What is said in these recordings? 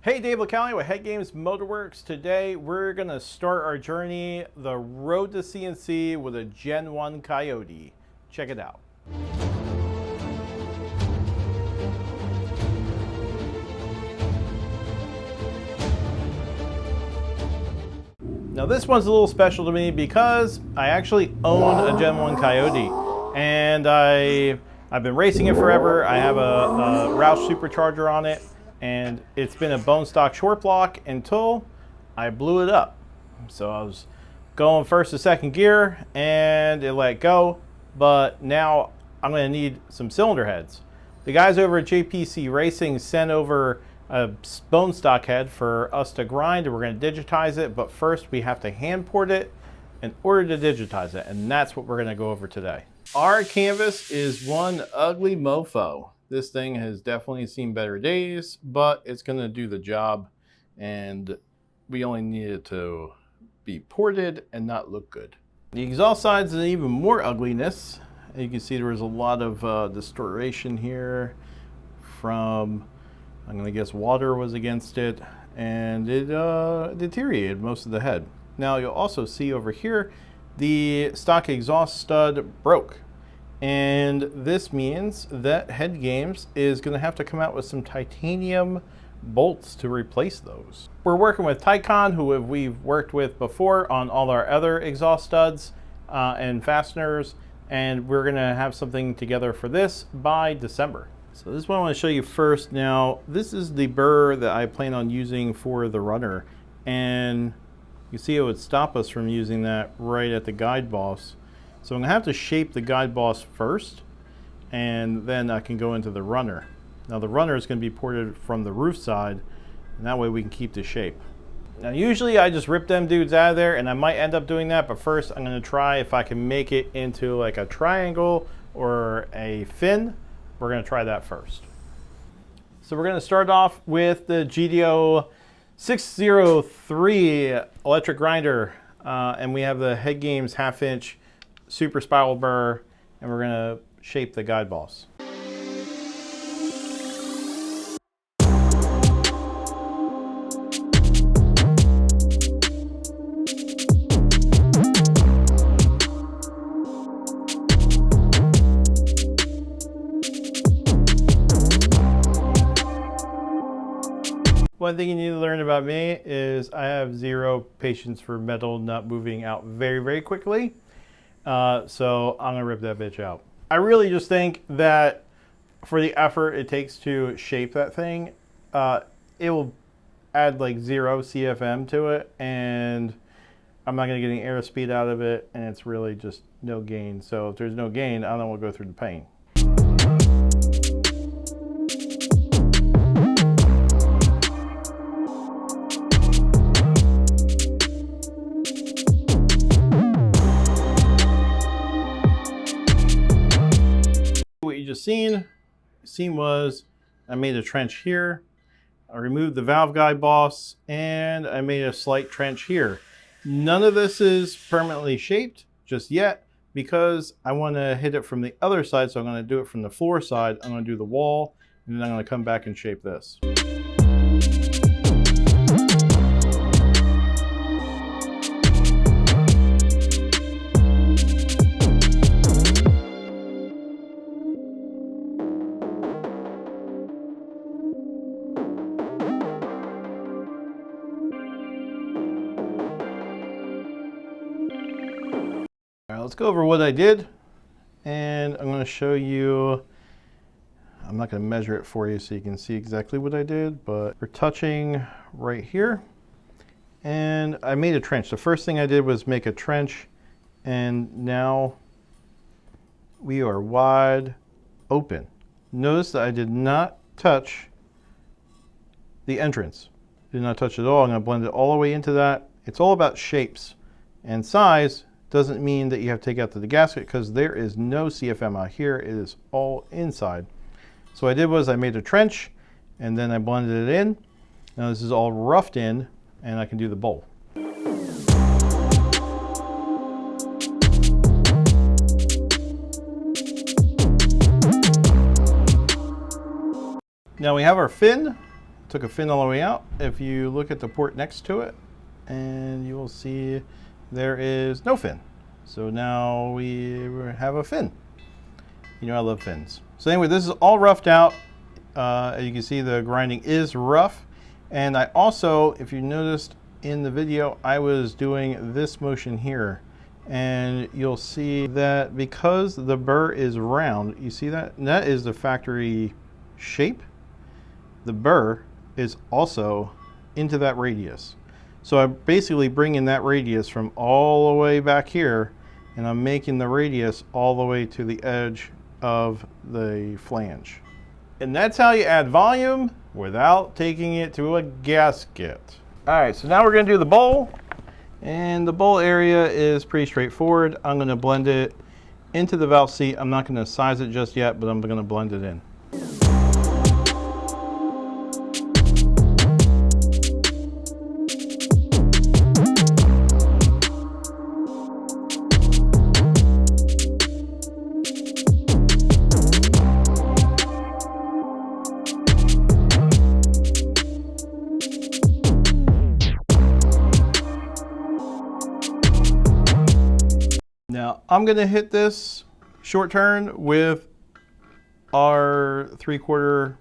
Hey, Dave LaCalle with HeadGames Motorworks. Today we're going to start our journey, the road to CNC with a Gen 1 Coyote. Check it out. Now this one's a little special to me because I actually own a Gen 1 Coyote and I've been racing it forever. I have a Roush supercharger on it. And it's been a bone stock short block until I blew it up. So I was going first to second gear and it let go, but now I'm going to need some cylinder heads. The guys over at JPC Racing sent over a bone stock head for us to grind, and we're going to digitize it, but first we have to hand port it in order to digitize it, and that's what we're going to go over today. Our canvas is one ugly mofo. This thing has definitely seen better days, but it's going to do the job, and we only need it to be ported and not look good. The exhaust side's an even more ugliness. You can see there was a lot of distortion here from, I'm going to guess water was against it, and it deteriorated most of the head. Now you'll also see over here the stock exhaust stud broke. And this means that HeadGames is going to have to come out with some titanium bolts to replace those. We're working with Tycon, who we've worked with before on all our other exhaust studs and fasteners, and we're going to have something together for this by December. So this is what I want to show you first. Now, this is the burr that I plan on using for the runner, and you see it would stop us from using that right at the guide boss. So I'm going to have to shape the guide boss first, and then I can go into the runner. Now the runner is going to be ported from the roof side, and that way we can keep the shape. Now usually I just rip them dudes out of there, and I might end up doing that, but first I'm going to try if I can make it into like a triangle or a fin. We're going to try that first. So we're going to start off with the GDO 603 electric grinder, and we have the HeadGames 1/2 inch super spiral burr, and we're going to shape the guide boss. One thing you need to learn about me is I have zero patience for metal not moving out very, very quickly. So I'm gonna rip that bitch out. I really just think that for the effort it takes to shape that thing, it will add like 0 CFM to it, and I'm not gonna get any airspeed out of it, and it's really just no gain. So if there's no gain, I don't want to go through the pain. What you just seen was I made a trench here, I removed the valve guide boss, and I made a slight trench here. None of this is permanently shaped just yet because I want to hit it from the other side, so I'm going to do it from the floor side. I'm going to do the wall, and then I'm going to come back and shape this. Let's go over what I did, and I'm going to show you. I'm not going to measure it for you so you can see exactly what I did, but we're touching right here, and I made a trench. The first thing I did was make a trench, and now we are wide open. Notice that I did not touch the entrance. Did not touch it at all. I'm going to blend it all the way into that. It's all about shapes and size. Doesn't mean that you have to take out the gasket, because there is no CFM out here. It is all inside. So what I did was I made a trench, and then I blended it in. Now this is all roughed in, and I can do the bowl. Now we have our fin. took a fin all the way out. If you look at the port next to it, and you will see there is no fin. So now we have a fin. You know I love fins. So anyway, this is all roughed out. As you can see, the grinding is rough. And I also, if you noticed in the video, I was doing this motion here. And you'll see that because the burr is round, you see that? And that is the factory shape. The burr is also into that radius. So I'm basically bringing that radius from all the way back here, and I'm making the radius all the way to the edge of the flange. And that's how you add volume without taking it to a gasket. All right, so now we're gonna do the bowl. And the bowl area is pretty straightforward. I'm gonna blend it into the valve seat. I'm not gonna size it just yet, but I'm gonna blend it in. Now I'm going to hit this short turn with our 3/4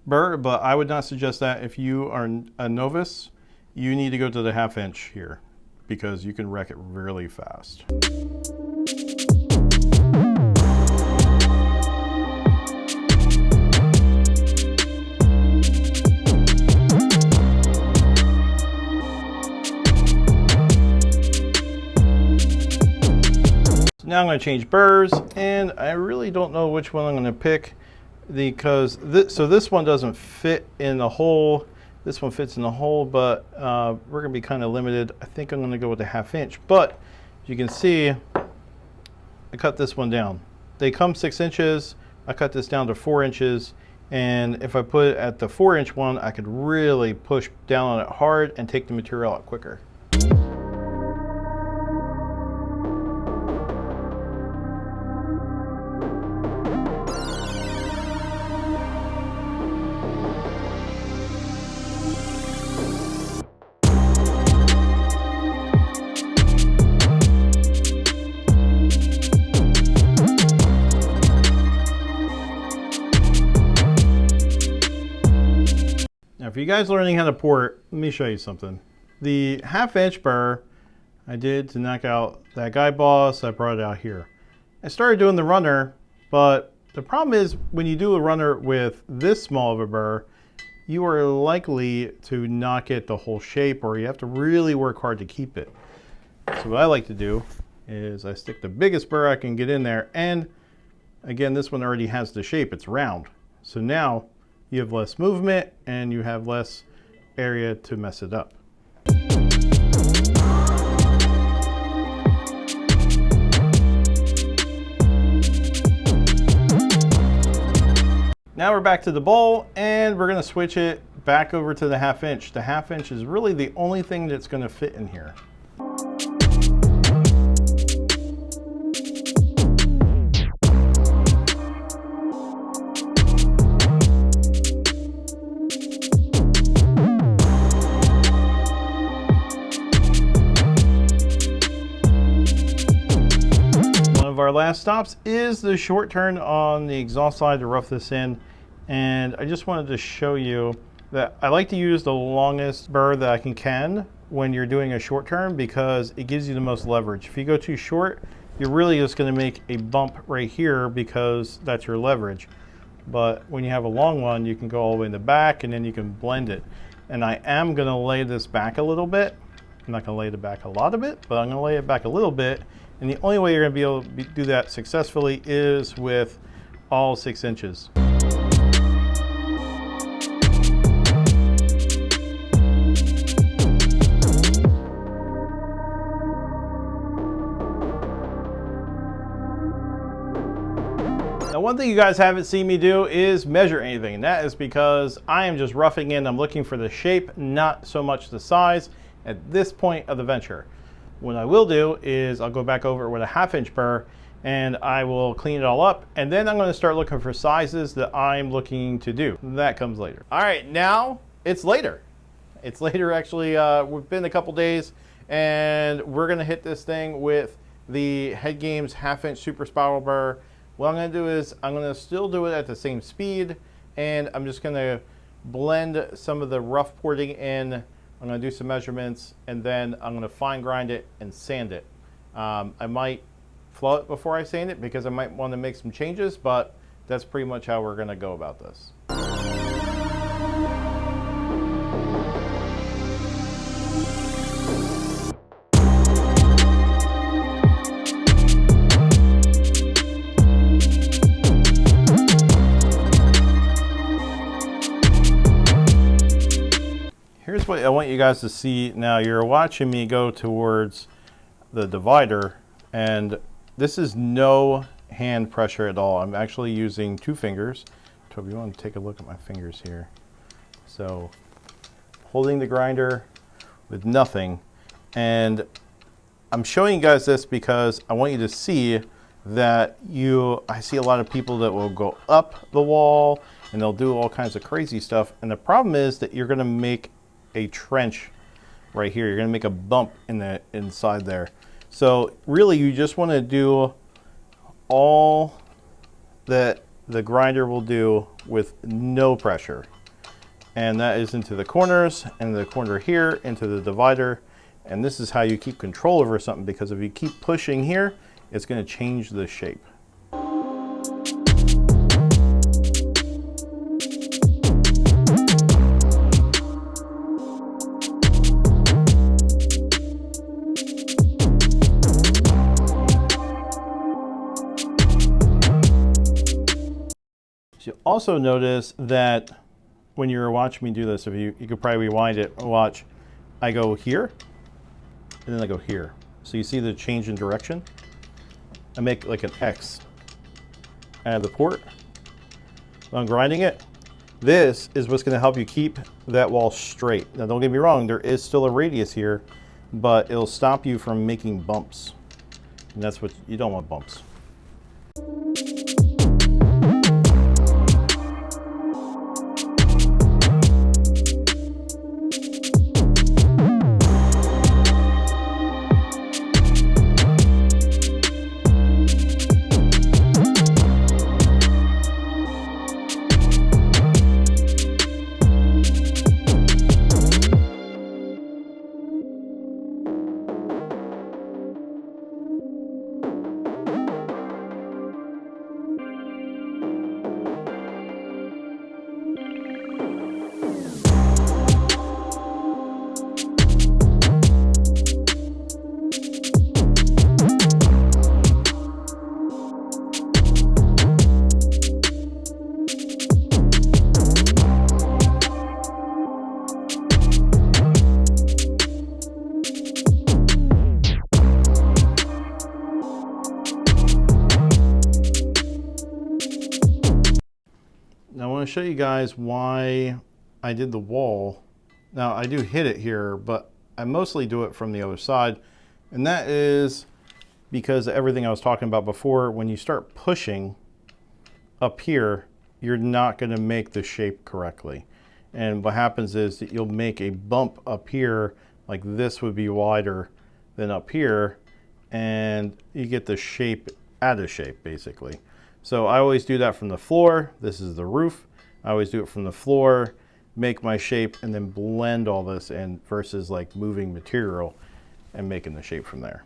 burr, but I would not suggest that if you are a novice. You need to go to the 1/2 inch here because you can wreck it really fast. Now I'm going to change burrs, and I really don't know which one I'm going to pick because this one doesn't fit in the hole. This one fits in the hole, but we're going to be kind of limited. I think I'm going to go with the 1/2 inch, but as you can see, I cut this one down. They come 6 inches. I cut this down to 4 inches, and if I put it at the 4-inch one, I could really push down on it hard and take the material out quicker. Now, for you guys learning how to port, let me show you something. The 1/2 inch burr I did to knock out that guide boss, I brought it out here. I started doing the runner, but the problem is when you do a runner with this small of a burr, you are likely to not get the whole shape, or you have to really work hard to keep it. So what I like to do is I stick the biggest burr I can get in there, and again, this one already has the shape, it's round. So now you have less movement and you have less area to mess it up. Now we're back to the bowl, and we're going to switch it back over to the 1/2 inch. The 1/2 inch is really the only thing that's going to fit in here. Our last stops is the short turn on the exhaust side to rough this in, and I just wanted to show you that I like to use the longest burr that I can when you're doing a short turn because it gives you the most leverage. If you go too short, you're really just going to make a bump right here because that's your leverage. But when you have a long one, you can go all the way in the back and then you can blend it. And I am going to lay this back a little bit. I'm not going to lay it back a lot of it, but I'm going to lay it back a little bit. And the only way you're going to be able to do that successfully is with all 6 inches. Now, one thing you guys haven't seen me do is measure anything, and that is because I am just roughing in. I'm looking for the shape, not so much the size at this point of the venture. What I will do is I'll go back over with a 1/2 inch burr and I will clean it all up, and then I'm going to start looking for sizes that I'm looking to do. That comes later. All right, now it's later. It's later actually. We've been a couple days, and we're going to hit this thing with the HeadGames 1/2-inch super spiral burr. What I'm going to do is I'm going to still do it at the same speed, and I'm just going to blend some of the rough porting in. I'm going to do some measurements, and then I'm going to fine grind it and sand it. I might flow it before I sand it because I might want to make some changes, but that's pretty much how we're going to go about this. Here's what I want you guys to see. Now you're watching me go towards the divider, and this is no hand pressure at all. I'm actually using 2 fingers. Toby, you want to take a look at my fingers here. So holding the grinder with nothing, and I'm showing you guys this because I want you to see that I see a lot of people that will go up the wall and they'll do all kinds of crazy stuff, and the problem is that you're going to make a trench right here. You're going to make a bump in the inside there. So really you just want to do all that the grinder will do with no pressure, and that is into the corners and the corner here into the divider. And this is how you keep control over something, because if you keep pushing here, it's going to change the shape. You'll also notice that when you're watching me do this, if you could probably rewind it, watch, I go here, and then I go here. So you see the change in direction? I make like an X out of the port. When I'm grinding it, this is what's going to help you keep that wall straight. Now don't get me wrong, there is still a radius here, but it'll stop you from making bumps. And that's what you don't want, bumps. Now I want to show you guys why I did the wall. Now I do hit it here, but I mostly do it from the other side. And that is because of everything I was talking about before. When you start pushing up here, you're not going to make the shape correctly. And what happens is that you'll make a bump up here, like this would be wider than up here, and you get the shape out of shape basically. So I always do that from the floor. This is the roof. I always do it from the floor, make my shape, and then blend all this in versus like moving material and making the shape from there.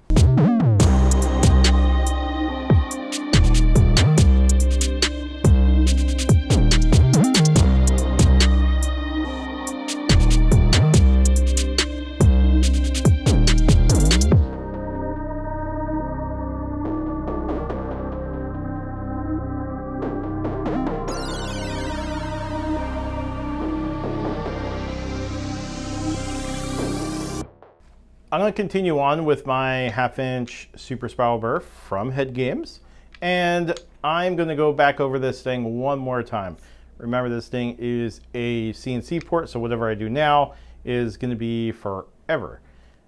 I'm going to continue on with my 1/2-inch super spiral burr from HeadGames, and I'm going to go back over this thing one more time. Remember, this thing is a CNC port, so whatever I do now is going to be forever.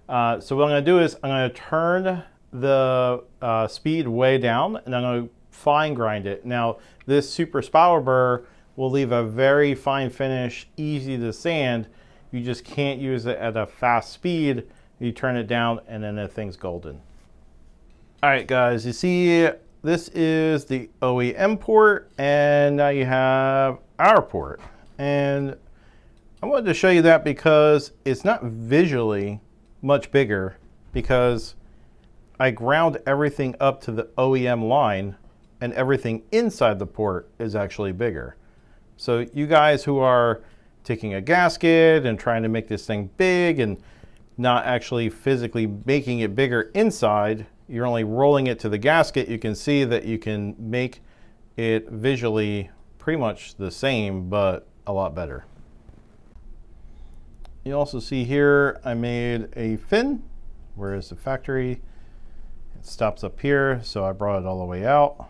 So what I'm going to do is I'm going to turn the speed way down, and I'm going to fine grind it. Now, this super spower burr will leave a very fine finish, easy to sand. You just can't use it at a fast speed. You turn it down and then the thing's golden. All right, guys, you see this is the OEM port, and now you have our port. And I wanted to show you that because it's not visually much bigger, because I ground everything up to the OEM line and everything inside the port is actually bigger. So you guys who are taking a gasket and trying to make this thing big and not actually physically making it bigger inside, you're only rolling it to the gasket, you can see that you can make it visually pretty much the same, but a lot better. You also see here I made a fin, whereas the factory it stops up here, so I brought it all the way out.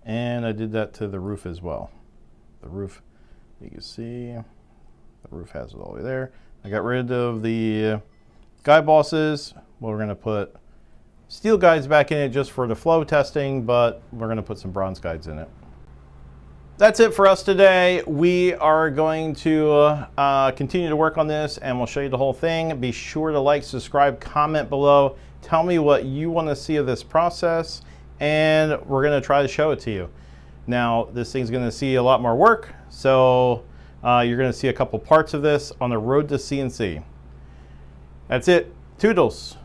And I did that to the roof as well. The roof, you can see, the roof has it all the way there. I got rid of the guide bosses. Well, we're going to put steel guides back in it just for the flow testing, but we're going to put some bronze guides in it. That's it for us today. We are going to continue to work on this, and we'll show you the whole thing. Be sure to like, subscribe, comment below. Tell me what you want to see of this process, and we're going to try to show it to you. Now, this thing's going to see a lot more work, so you're going to see a couple parts of this on the road to CNC. That's it. Toodles.